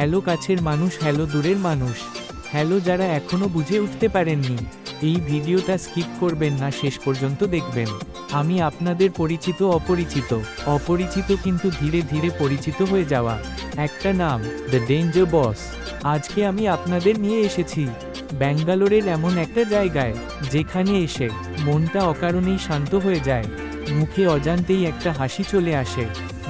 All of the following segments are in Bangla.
হ্যালো কাছের মানুষ, হ্যালো দূরের মানুষ, হ্যালো যারা এখনো বুঝে উঠতে পারেননি। এই ভিডিওটা স্কিপ করবেন না, শেষ পর্যন্ত দেখবেন। আমি আপনাদের পরিচিত অপরিচিত কিন্তু ধীরে ধীরে পরিচিত হয়ে যাওয়া একটা নাম, দ্য ডেঞ্জার বস। আজকে আমি আপনাদের নিয়ে এসেছি ব্যাঙ্গালোরের এমন একটা জায়গায় যেখানে এসে মনটা অকারণেই শান্ত হয়ে যায়, মুখে অজান্তেই একটা হাসি চলে আসে।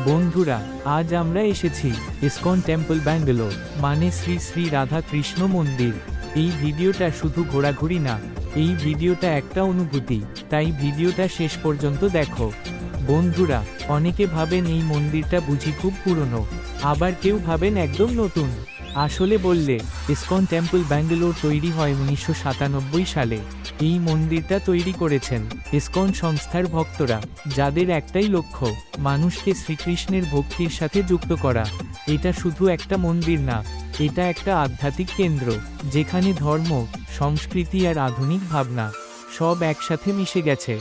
বন্ধুরা, আজ আমরা এসেছি ইসকন টেম্পল ব্যাঙ্গালোর, মানে শ্রী শ্রী রাধা কৃষ্ণ মন্দির। এই ভিডিওটা শুধু ঘোরাঘুরি না, এই ভিডিওটা একটা অনুভূতি, তাই ভিডিওটা শেষ পর্যন্ত দেখো। বন্ধুরা, অনেকে ভাবেন এই মন্দিরটা বুঝি খুব পুরনো, আবার কেউ ভাবেন একদম নতুন। আসলে বললে ইসকন টেম্পল ব্যাঙ্গালোর তৈরি হয় 1997 সালে। এই মন্দিরটা তৈরি করেছেন ইসকন সংস্থার ভক্তরা, যাদের একটাই লক্ষ্য মানুষকে শ্রীকৃষ্ণের ভক্তির সাথে যুক্ত করা। এটা শুধু একটা মন্দির না, এটা একটা আধ্যাত্মিক কেন্দ্র, যেখানে ধর্ম, সংস্কৃতি আর আধুনিক ভাবনা সব একসাথে মিশে গেছে।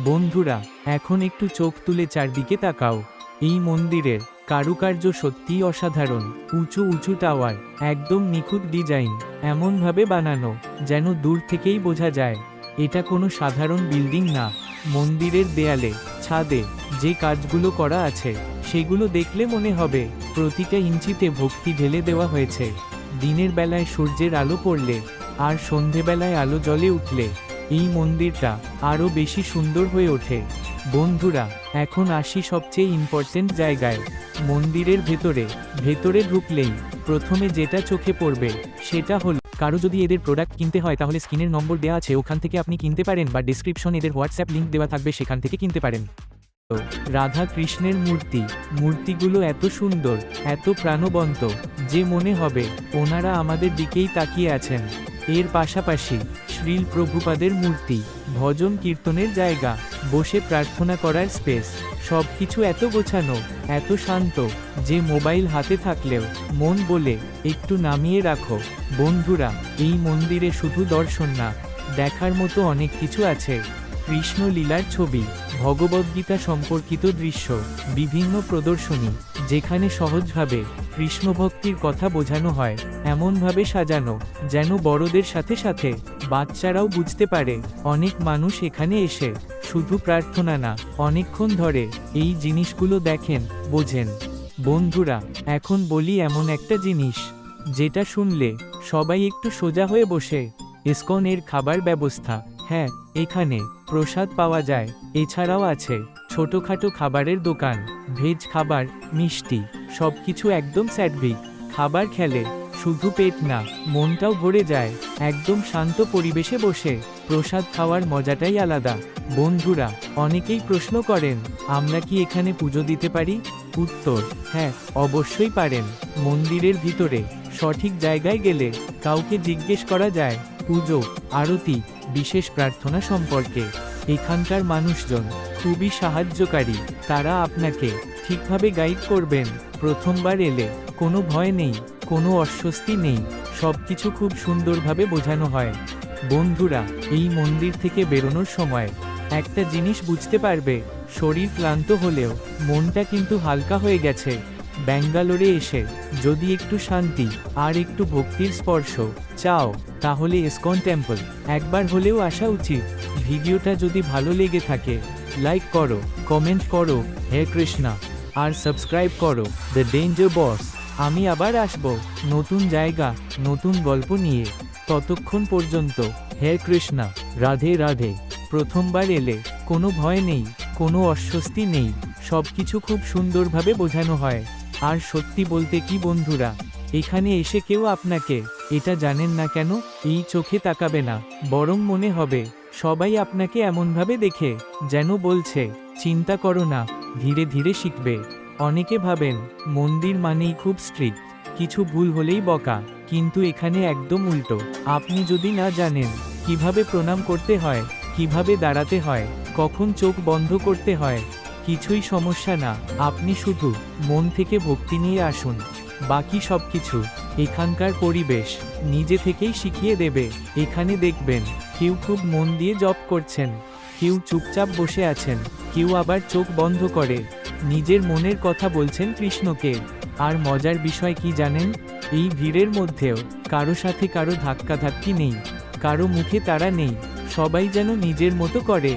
বন্ধুরা, এখন একটু চোখ তুলে চারদিকে তাকাও। এই মন্দিরের কারুকার্য সত্যিই অসাধারণ। উঁচু উঁচু টাওয়ার, একদম নিখুঁত ডিজাইন, এমনভাবে বানানো যেন দূর থেকেই বোঝা যায় এটা কোনো সাধারণ বিল্ডিং না। মন্দিরের দেয়ালে, ছাদে যে কাজগুলো করা আছে সেগুলো দেখলে মনে হবে প্রতিটা ইঞ্চিতে ভক্তি ঢেলে দেওয়া হয়েছে। দিনের বেলায় সূর্যের আলো পড়লে আর সন্ধেবেলায় আলো জ্বলে উঠলে এই মন্দিরটা আরও বেশি সুন্দর হয়ে ওঠে। বন্ধুরা, এখন আসি সবচেয়ে ইম্পর্টেন্ট জায়গায়, মন্দিরের ভেতরে ঢুকলেই প্রথমে যেটা চোখে পড়বে সেটা হলো, কারো যদি এদের প্রোডাক্ট কিনতে হয় তাহলে স্ক্রিনের নম্বর দেওয়া আছে, ওখান থেকে আপনি কিনতে পারেন, বা ডেসক্রিপশন এদের হোয়াটসঅ্যাপ লিঙ্ক দেওয়া থাকবে, সেখান থেকে কিনতে পারেন। রাধা কৃষ্ণের মূর্তিগুলো এত সুন্দর, এত প্রাণবন্ত যে মনে হবে ওনারা আমাদের দিকেই তাকিয়ে আছেন। এর পাশাপাশি শ্রীল প্রভুপাদের মূর্তি, ভজন কীর্তনের জায়গা, বসে প্রার্থনা করার স্পেস, সবকিছু এত গোছানো, এত শান্ত যে মোবাইল হাতে থাকলেও মন বলে একটু নামিয়ে রাখো। বন্ধুরা, এই মন্দিরে শুধু দর্শন না, দেখার মতো অনেক কিছু আছে। কৃষ্ণ লীলার ছবি, ভগবদ্গীতা সম্পর্কিত দৃশ্য, বিভিন্ন প্রদর্শনী যেখানে সহজভাবে কৃষ্ণভক্তির কথা বোঝানো হয়, এমনভাবে সাজানো যেন বড়দের সাথে সাথে বাচ্চারাও বুঝতে পারে। অনেক মানুষ এখানে এসে শুধু প্রার্থনা না, অনেকক্ষণ ধরে এই জিনিসগুলো দেখেন, বোঝেন। বন্ধুরা, এখন বলি এমন একটা জিনিস যেটা শুনলে সবাই একটু সোজা হয়ে বসে, ইসকন এর খাবার ব্যবস্থা। হ্যাঁ, এখানে প্রসাদ পাওয়া যায়, এছাড়াও আছে ছোটখাটো খাবারের দোকান, ভেজ খাবার, মিষ্টি, সবকিছু একদম স্যাটভিক। খাবার খেলে শুধু পেট না, মনটাও ভরে যায়। একদম শান্ত পরিবেশে বসে প্রসাদ খাওয়ার মজাটাই আলাদা। বন্ধুরা, অনেকেই প্রশ্ন করেন, আমরা কি এখানে পুজো দিতে পারি? উত্তর, হ্যাঁ, অবশ্যই পারেন। মন্দিরের ভিতরে সঠিক জায়গায় গেলে কাউকে জিজ্ঞেস করা যায় পুজো, আরতি, বিশেষ প্রার্থনা সম্পর্কে। এখানকার মানুষজন খুবই সাহায্যকারী, তারা আপনাকে ঠিকভাবে গাইড করবেন। প্রথমবার এলে কোনো ভয় নেই, কোনো অস্বস্তি নেই, সবকিছু খুব সুন্দরভাবে বোঝানো হয়। বন্ধুরা, এই মন্দির থেকে বেরোনোর সময় একটা জিনিস বুঝতে পারবে, শরীর ক্লান্ত হলেও মনটা কিন্তু হালকা হয়ে গেছে। ব্যাঙ্গালোরে এসে যদি একটু শান্তি আর একটু ভক্তির স্পর্শ চাও, তাহলে ইসকন টেম্পল একবার হলেও আসা উচিত। ভিডিওটা যদি ভালো লেগে থাকে লাইক করো, কমেন্ট করো হে কৃষ্ণা, আর সাবস্ক্রাইব করো দ্য ডেঞ্জার বস। আমি আবার আসব নতুন জায়গা, নতুন গল্প নিয়ে। ততক্ষণ পর্যন্ত হে কৃষ্ণা, রাধে রাধে। প্রথমবার এলে কোনো ভয় নেই, কোনো অস্বস্তি নেই, সবকিছু খুব সুন্দরভাবে বোঝানো হয়। আর সত্যি বলতে কি বন্ধুরা, এখানে এসে কেউ আপনাকে এটা জানেন না কেন এই চোখে তাকাবে না, বরং মনে হবে সবাই আপনাকে এমনভাবে দেখে যেন বলছে, চিন্তা করো না, ধীরে ধীরে শিখবে। অনেকে ভাবেন মন্দির মানেই খুব স্ট্রিক্ট, কিছু ভুল হলেই বকা, কিন্তু এখানে একদম উল্টো। আপনি যদি না জানেন কিভাবে প্রণাম করতে হয়, কিভাবে দাঁড়াতে হয়, কখন চোখ বন্ধ করতে হয়, কিছুই সমস্যা না। আপনি শুধু মন থেকে ভক্তি নিয়ে আসুন, বাকি সবকিছু এখানকার পরিবেশ নিজে থেকেই শিখিয়ে দেবে। এখানে দেখবেন কেউ খুব মন দিয়ে জপ করছেন, কেউ চুপচাপ বসে আছেন, কেউ আবার চোখ বন্ধ করে নিজের মনের কথা বলছেন কৃষ্ণকে। আর মজার বিষয় কি জানেন, এই ভিড়ের মধ্যেও কারো সাথে কারো ধাক্কাধাক্কি নেই, কারো মুখে তাড়া নেই, সবাই যেন নিজের মতো করে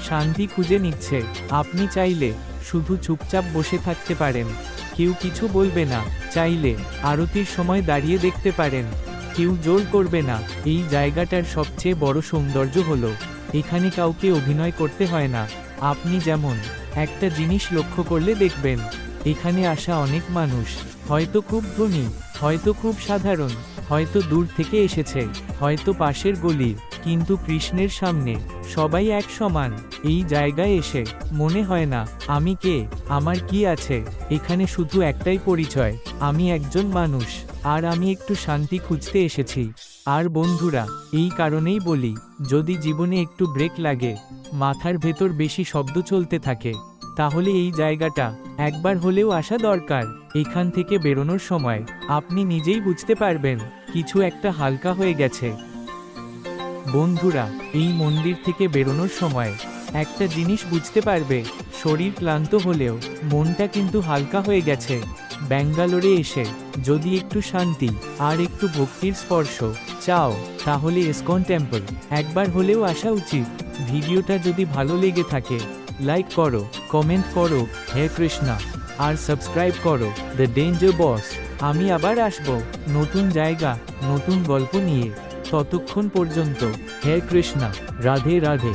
শান্তি খুঁজে নিচ্ছে। আপনি চাইলে শুধু চুপচাপ বসে থাকতে পারেন, কেউ কিছু বলবে না। চাইলে আরতির সময় দাঁড়িয়ে দেখতে পারেন, কেউ জোর করবে না। এই জায়গাটার সবচেয়ে বড় সৌন্দর্য হলো এখানে কাউকে অভিনয় করতে হয় না। আপনি যেমন একটা জিনিস লক্ষ্য করলে দেখবেন, এখানে আসা অনেক মানুষ হয়তো খুব ধনী, হয়তো খুব সাধারণ, হয়তো দূর থেকে এসেছে, হয়তো পাশের গলির, কিন্তু কৃষ্ণের সামনে সবাই এক সমান। এই জায়গায় এসে মনে হয় না আমি কে, আমার কি আছে। এখানে শুধু একটাই পরিচয়, আমি একজন মানুষ, আর আমি একটু শান্তি খুঁজতে এসেছি। আর বন্ধুরা, এই কারণেই বলি, যদি জীবনে একটু ব্রেক লাগে, মাথার ভেতর বেশি শব্দ চলতে থাকে, তাহলে এই জায়গাটা একবার হলেও আসা দরকার। এখান থেকে বেরোনোর সময় আপনি নিজেই বুঝতে পারবেন কিছু একটা হালকা হয়ে গেছে। বন্ধুরা, এই মন্দির থেকে বেরোনোর সময় একটা জিনিস বুঝতে পারবে, শরীর ক্লান্ত হলেও মনটা কিন্তু হালকা হয়ে গেছে। ব্যাঙ্গালোরে এসে যদি একটু শান্তি আর একটু ভক্তির স্পর্শ চাও, তাহলে ইসকন টেম্পল একবার হলেও আসা উচিত। ভিডিওটা যদি ভালো লেগে থাকে, লাইক করো, কমেন্ট করো হে কৃষ্ণা, আর সাবস্ক্রাইব করো দ্য ডেঞ্জার বস। আমি আবার আসবো নতুন জায়গা, নতুন গল্প নিয়ে। ততক্ষণ পর্যন্ত হে কৃষ্ণা, রাধে রাধে।